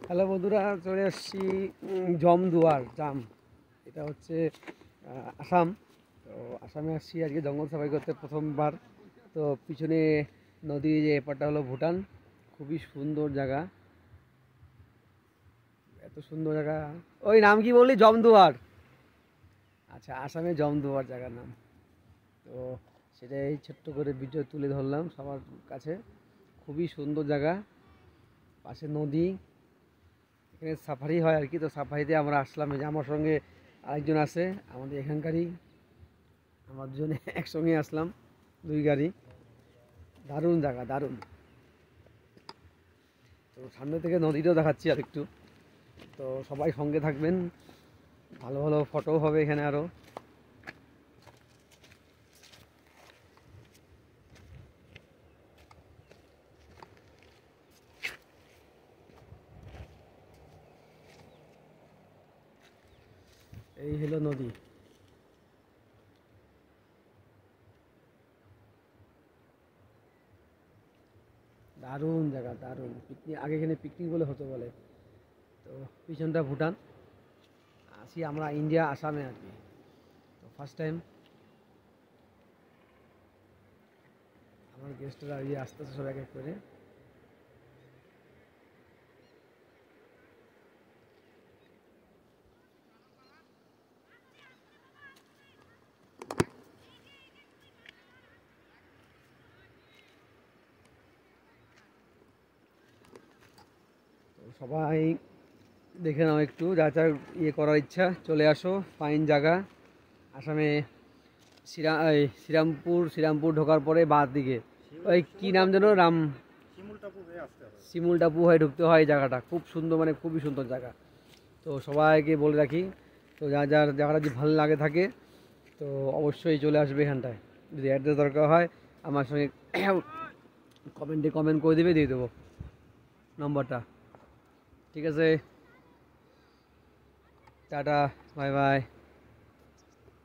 Hello বন্ধুরা, চলে আসছি জমদুয়ার জাম। এটা হচ্ছে আসাম। তো আসামে আসছি আজকে জঙ্গল সাফারি করতে প্রথমবার। তো পিছনে নদী, যে এপারটা হলো ভুটান। খুবই সুন্দর জায়গা, এত সুন্দর জায়গা। ওই নাম কি বললি? জমদুয়ার। আচ্ছা, আসামে জমদুয়ার জায়গার নাম। তো সেটাই ছোট্ট করে ভিডিও তুলে ধরলাম সবার কাছে। খুবই সুন্দর জায়গা, পাশে নদী। এখানে সাফারি হয় আর কি। তো সাফারিতে আমরা আসলাম, এই যে আমার সঙ্গে আরেকজন আছে আমাদের এখানকারই। আমার দুজনে একসঙ্গে আসলাম, দুই গাড়ি। দারুণ জায়গা, দারুণ। তো সামনে থেকে নদীটাও দেখাচ্ছি আর একটু। তো সবাই সঙ্গে থাকবেন, ভালো ভালো ফটো হবে এখানে আরও। এই হলো নদী। দারুণ জায়গা, দারুণ। পিকনিক, আগে এখানে পিকনিক বলে হতো বলে। তো পিছনটা ভুটান। আসি আমরা ইন্ডিয়া, আসামে আর কি। তো ফার্স্ট টাইম আমার গেস্টরা ইয়ে আসতেছে সব এক এক করে। তো সবাই দেখে নাও একটু, যা যা ইয়ে করার ইচ্ছা চলে আসো। ফাইন জায়গা। আসামে শ্রীরামপুর ঢোকার পরে বাঁ দিকে ওই কি নাম যেন, শিমুল টাপু হয়ে ঢুকতে হয়। এই জায়গাটা খুব সুন্দর, মানে খুবই সুন্দর জায়গা। তো সবাইকে বলে রাখি, তো যার যার জায়গাটা যদি ভালো লাগে থাকে তো অবশ্যই চলে আসবে এখানটায়। যদি অ্যাড্রেস দরকার হয় আমার সঙ্গে কমেন্ট করে দিবে, দিয়ে দেবো নম্বরটা। ঠিক আছে, টাটা, বাই বাই।